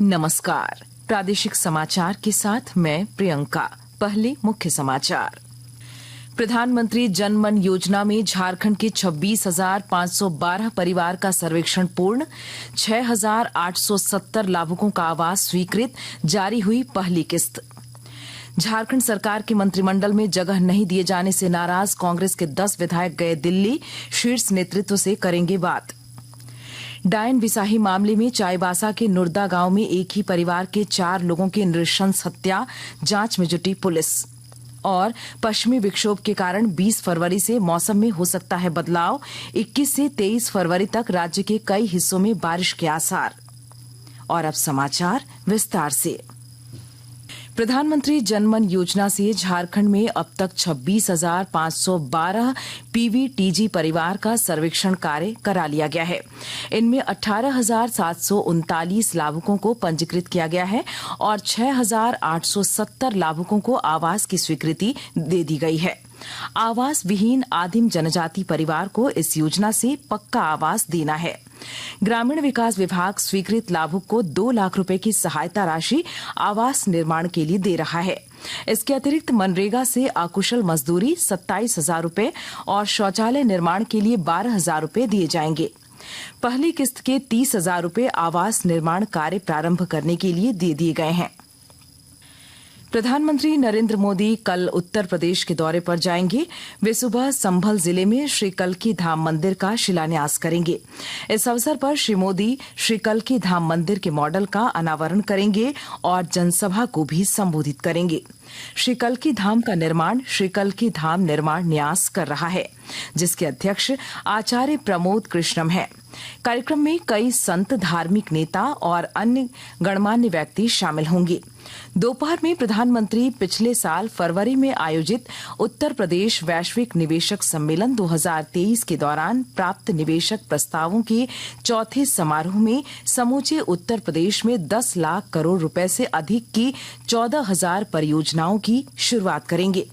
नमस्कार, प्रादेशिक समाचार के साथ मैं प्रियंका। पहले मुख्य समाचार। प्रधानमंत्री जन मन योजना में झारखंड के 26,512 परिवार का सर्वेक्षण पूर्ण, 6,870 लाभुकों का आवास स्वीकृत, जारी हुई पहली किस्त। झारखंड सरकार के मंत्रिमंडल में जगह नहीं दिए जाने से नाराज कांग्रेस के 10 विधायक गए दिल्ली, शीर्ष नेतृत्व से करेंगे बात। डायन बिसाही मामले में चाईबासा के नुरदा गांव में एक ही परिवार के 4 लोगों की नृशंस हत्या, जांच में जुटी पुलिस। और पश्चिमी विक्षोभ के कारण 20 फरवरी से मौसम में हो सकता है बदलाव, 21 से 23 फरवरी तक राज्य के कई हिस्सों में बारिश के आसार। और अब समाचार विस्तार से। प्रधानमंत्री जनमन योजना से झारखंड में अब तक 26,512 पीवीटीजी परिवार का सर्वेक्षण कार्य करा लिया गया है। इनमें 18,739 लाभुकों को पंजीकृत किया गया है और 6,870 लाभुकों को आवास की स्वीकृति दे दी गई है। आवास विहीन आदिम जनजाति परिवार को इस योजना से पक्का आवास देना है। ग्रामीण विकास विभाग स्वीकृत लाभुक को 2 लाख रुपए की सहायता राशि आवास निर्माण के लिए दे रहा है। इसके अतिरिक्त मनरेगा से अकुशल मजदूरी 27,000 रुपए और शौचालय निर्माण के लिए 12,000 रुपए दिए जाएंगे। पहली किस्त के 30,000 रुपए आवास निर्माण कार्य प्रारंभ करने के लिए दे दिए गए हैं। प्रधानमंत्री नरेंद्र मोदी कल उत्तर प्रदेश के दौरे पर जाएंगे। वे सुबह संभल जिले में श्री कल्की धाम मंदिर का शिलान्यास करेंगे। इस अवसर पर श्री मोदी श्री कल्की धाम मंदिर के मॉडल का अनावरण करेंगे और जनसभा को भी संबोधित करेंगे। श्री कल्की धाम का निर्माण श्री कल्की धाम निर्माण न्यास कर रहा है, जिसके अध्यक्ष आचार्य प्रमोद कृष्णम है। कार्यक्रम में कई संत, धार्मिक नेता और अन्य गणमान्य व्यक्ति शामिल होंगे। दोपहर में प्रधानमंत्री पिछले साल फरवरी में आयोजित उत्तर प्रदेश वैश्विक निवेशक सम्मेलन 2023 के दौरान प्राप्त निवेशक प्रस्तावों के चौथे समारोह में समूचे उत्तर प्रदेश में 10 लाख करोड़ रुपए से अधिक की 14,000 परियोजनाओं की शुरुआत करेंगे।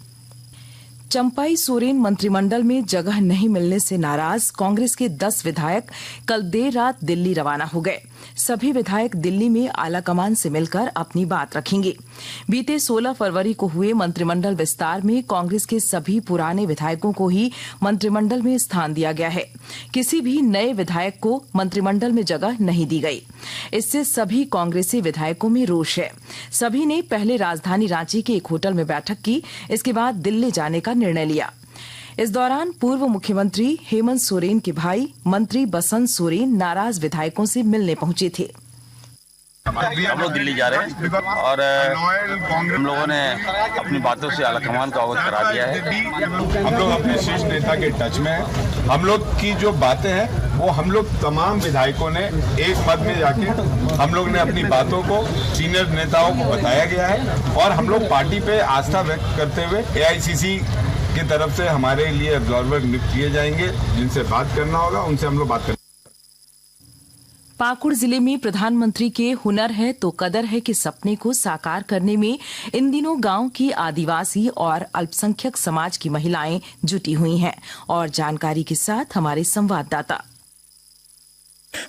चंपाई सोरेन मंत्रिमंडल में जगह नहीं मिलने से नाराज कांग्रेस के 10 विधायक कल देर रात दिल्ली रवाना हो गए। सभी विधायक दिल्ली में आलाकमान से मिलकर अपनी बात रखेंगे। बीते 16 फरवरी को हुए मंत्रिमंडल विस्तार में कांग्रेस के सभी पुराने विधायकों को ही मंत्रिमंडल में स्थान दिया गया है। किसी भी नए विधायक को मंत्रिमंडल में जगह नहीं दी गई। इससे सभी कांग्रेसी विधायकों में रोष है। सभी ने पहले राजधानी रांची के एक होटल में बैठक की, इसके बाद दिल्ली जाने का निर्णय लिया। इस दौरान पूर्व मुख्यमंत्री हेमंत सोरेन के भाई मंत्री बसंत सोरेन नाराज विधायकों से मिलने पहुंचे थे। हम लोग दिल्ली जा रहे हैं और हम लोगों ने अपनी बातों से आलाकमान को अवगत करा दिया है। हम लोग अपने शीर्ष नेता के टच में हैं। हम लोग की जो बातें हैं वो हम लोग तमाम विधायकों ने एक मत में जाके हम लोग ने अपनी बातों को सीनियर नेताओं को बताया गया है और हम लोग पार्टी पे आस्था व्यक्त करते हुए AICC की तरफ से हमारे लिए ऑब्जर्वर नियुक्त किए जाएंगे। जिनसे बात करना होगा उनसे हम लोग बात करेंगे। पाकुड़ जिले में प्रधानमंत्री के हुनर है तो कदर है के सपने को साकार करने में इन दिनों गांव की आदिवासी और अल्पसंख्यक समाज की महिलाएं जुटी हुई हैं। और जानकारी के साथ हमारे संवाददाता।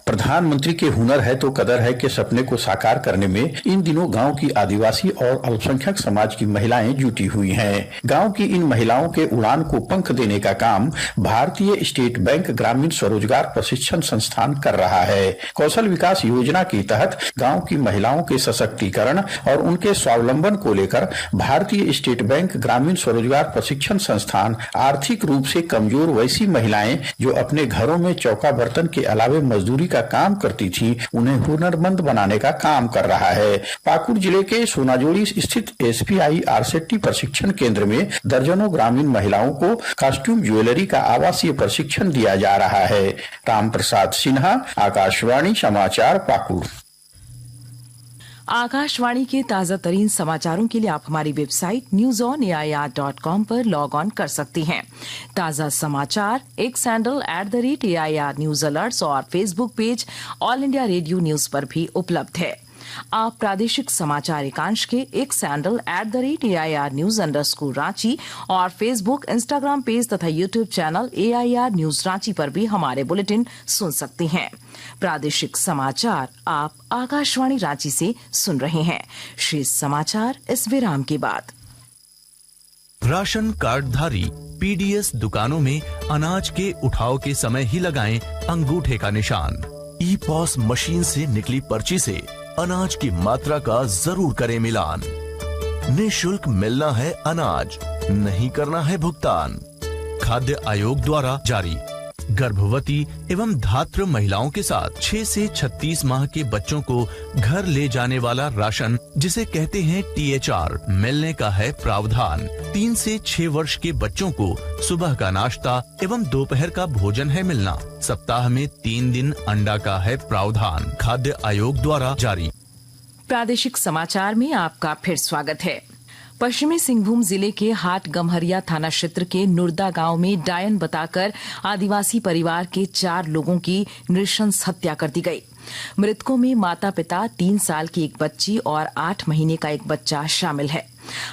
प्रधानमंत्री के हुनर है तो कदर है के सपने को साकार करने में इन दिनों गांव की आदिवासी और अल्पसंख्यक समाज की महिलाएं जुटी हुई हैं। गांव की इन महिलाओं के उड़ान को पंख देने का काम भारतीय स्टेट बैंक ग्रामीण स्वरोजगार प्रशिक्षण संस्थान कर रहा है। कौशल विकास योजना के तहत गांव की महिलाओं के सशक्तिकरण और उनके स्वावलंबन को लेकर भारतीय स्टेट बैंक ग्रामीण स्वरोजगार प्रशिक्षण संस्थान आर्थिक रूप से कमजोर वैसी महिलाएं जो अपने घरों में चौका बर्तन के अलावे मजदूरी का काम करती थी, उन्हें हुनरमंद बनाने का काम कर रहा है। पाकुड़ जिले के सोनाजोड़ी स्थित SBI RCT प्रशिक्षण केंद्र में दर्जनों ग्रामीण महिलाओं को कॉस्ट्यूम ज्वेलरी का आवासीय प्रशिक्षण दिया जा रहा है। राम प्रसाद सिन्हा, आकाशवाणी समाचार, पाकुड़। आकाशवाणी के ताजा तरीन समाचारों के लिए आप हमारी वेबसाइट newsonair.com पर लॉग ऑन कर सकते हैं। ताजा समाचार X handle @AIR news alerts और Facebook page all India radio news पर भी उपलब्ध है। आप प्रादेशिक समाचार एकांश के X handle @AIR News_ Ranchi और फेसबुक, इंस्टाग्राम पेज तथा YouTube channel AIR News Ranchi पर भी हमारे बुलेटिन सुन सकते हैं। प्रादेशिक समाचार आप आकाशवाणी रांची से सुन रहे हैं। शेष समाचार इस विराम के बाद। राशन कार्डधारी पीडीएस दुकानों में अनाज के उठाव के समय ही लगाएं अंगूठे का निशान। ई-पॉस मशीन से निकली पर्ची से अनाज की मात्रा का जरूर करें मिलान। निःशुल्क मिलना है अनाज, नहीं करना है भुगतान। खाद्य आयोग द्वारा जारी। गर्भवती एवं धात्र महिलाओं के साथ 6 से 36 माह के बच्चों को घर ले जाने वाला राशन, जिसे कहते हैं THR, मिलने का है प्रावधान। 3 से 6 वर्ष के बच्चों को सुबह का नाश्ता एवं दोपहर का भोजन है मिलना। सप्ताह में 3 दिन अंडा का है प्रावधान। खाद्य आयोग द्वारा जारी। प्रादेशिक समाचार में आपका फिर स्वागत है। पश्चिमी सिंहभूम जिले के हाट गम्हरिया थाना क्षेत्र के नुरदा गांव में डायन बताकर आदिवासी परिवार के 4 लोगों की नृशंस हत्या कर दी गई। मृतकों में माता पिता, 3 साल की एक बच्ची और 8 महीने का एक बच्चा शामिल है।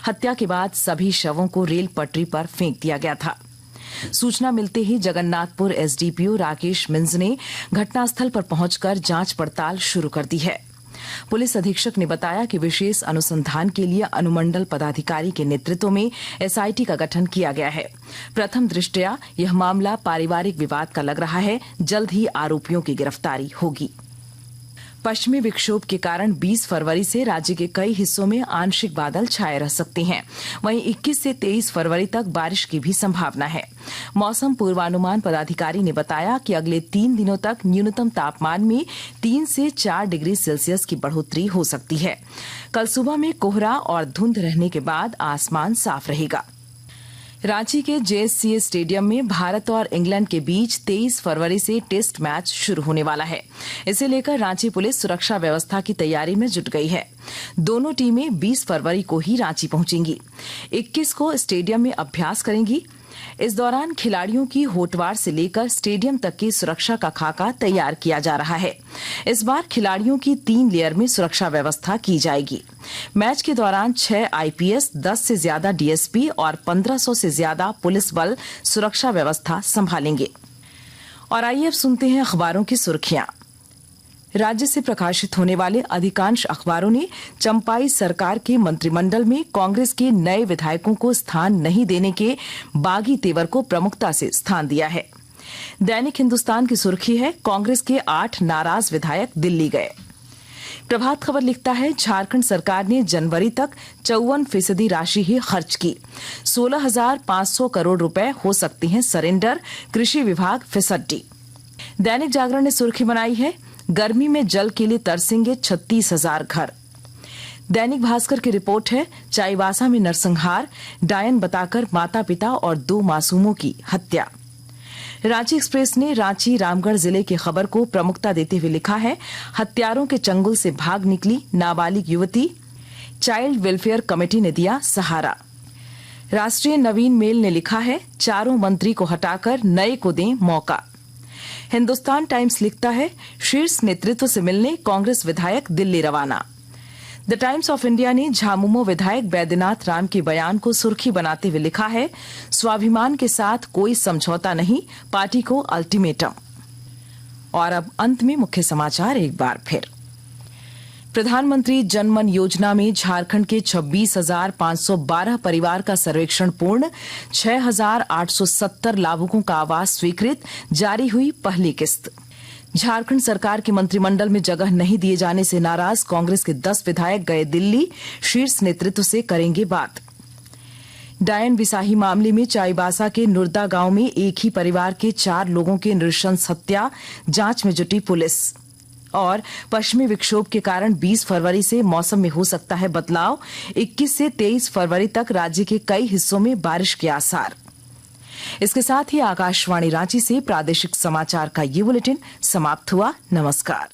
हत्या के बाद सभी शवों को रेल पटरी पर फेंक दिया गया था। सूचना मिलते ही जगन्नाथपुर SDPO राकेश मिंज ने घटनास्थल पर पहुंचकर जांच पड़ताल शुरू कर दी है। पुलिस अधीक्षक ने बताया कि विशेष अनुसंधान के लिए अनुमंडल पदाधिकारी के नेतृत्व में SIT का गठन किया गया है। प्रथम दृष्टया यह मामला पारिवारिक विवाद का लग रहा है। जल्द ही आरोपियों की गिरफ्तारी होगी। पश्चिमी विक्षोभ के कारण 20 फरवरी से राज्य के कई हिस्सों में आंशिक बादल छाए रह सकते हैं। वहीं 21 से 23 फरवरी तक बारिश की भी संभावना है। मौसम पूर्वानुमान पदाधिकारी ने बताया कि अगले 3 दिनों तक न्यूनतम तापमान में 3 से 4 डिग्री सेल्सियस की बढ़ोतरी हो सकती है। कल सुबह में कोहरा और धुंध रहने के बाद आसमान साफ रहेगा। रांची के JSCA स्टेडियम में भारत और इंग्लैंड के बीच 23 फरवरी से टेस्ट मैच शुरू होने वाला है। इसे लेकर रांची पुलिस सुरक्षा व्यवस्था की तैयारी में जुट गई है। दोनों टीमें 20 फरवरी को ही रांची पहुंचेंगी। 21 को स्टेडियम में अभ्यास करेंगी। इस दौरान खिलाड़ियों की होटवार से लेकर स्टेडियम तक की सुरक्षा का खाका तैयार किया जा रहा है। इस बार खिलाड़ियों की 3 लेयर में सुरक्षा व्यवस्था की जाएगी। मैच के दौरान 6 IPS, 10 से ज्यादा DSP और 1500 से ज्यादा पुलिस बल सुरक्षा व्यवस्था संभालेंगे। और आइए अब सुनते हैं अखबारों की सुर्खियां। राज्य से प्रकाशित होने वाले अधिकांश अखबारों ने चंपाई सरकार के मंत्रिमंडल में कांग्रेस के नए विधायकों को स्थान नहीं देने के बागी तेवर को प्रमुखता से स्थान दिया है। दैनिक हिंदुस्तान की सुर्खी है, कांग्रेस के 8 नाराज विधायक दिल्ली गए। प्रभात खबर लिखता है, झारखंड सरकार ने जनवरी तक 54% राशि ही खर्च की। 16,500 करोड़ रुपए हो सकते हैं सरेंडर, कृषि विभाग फिसड्डी। दैनिक जागरण ने सुर्खी बनाई है, गर्मी में जल के लिए तरसेंगे 36,000 घर। दैनिक भास्कर की रिपोर्ट है, चाईबासा में नरसंहार, डायन बताकर माता पिता और 2 मासूमों की हत्या। रांची एक्सप्रेस ने रांची रामगढ़ जिले की खबर को प्रमुखता देते हुए लिखा है, हत्यारों के चंगुल से भाग निकली नाबालिग युवती, चाइल्ड वेलफेयर कमेटी ने दिया सहारा। राष्ट्रीय नवीन मेल ने लिखा है, 4 मंत्री को हटाकर नए को दें मौका। हिंदुस्तान टाइम्स लिखता है, शीर्ष नेतृत्व से मिलने कांग्रेस विधायक दिल्ली रवाना। द टाइम्स ऑफ इंडिया ने झामुमो विधायक बैद्यनाथ राम के बयान को सुर्खी बनाते हुए लिखा है, स्वाभिमान के साथ कोई समझौता नहीं, पार्टी को अल्टीमेटम। और अब अंत में मुख्य समाचार एक बार फिर। प्रधानमंत्री जनमन योजना में झारखंड के 26,512 परिवार का सर्वेक्षण पूर्ण, 6,870 लाभुकों का आवास स्वीकृत, जारी हुई पहली किस्त। झारखंड सरकार के मंत्रिमंडल में जगह नहीं दिए जाने से नाराज कांग्रेस के 10 विधायक गए दिल्ली, शीर्ष नेतृत्व से करेंगे बात। डायन बिसाही मामले में चाईबासा के नुरदा गांव में एक ही परिवार के 4 लोगों की नृशंस हत्या, जांच में जुटी पुलिस। और पश्चिमी विक्षोभ के कारण 20 फरवरी से मौसम में हो सकता है बदलाव, 21 से 23 फरवरी तक राज्य के कई हिस्सों में बारिश के आसार। इसके साथ ही आकाशवाणी रांची से प्रादेशिक समाचार का ये बुलेटिन समाप्त हुआ। नमस्कार।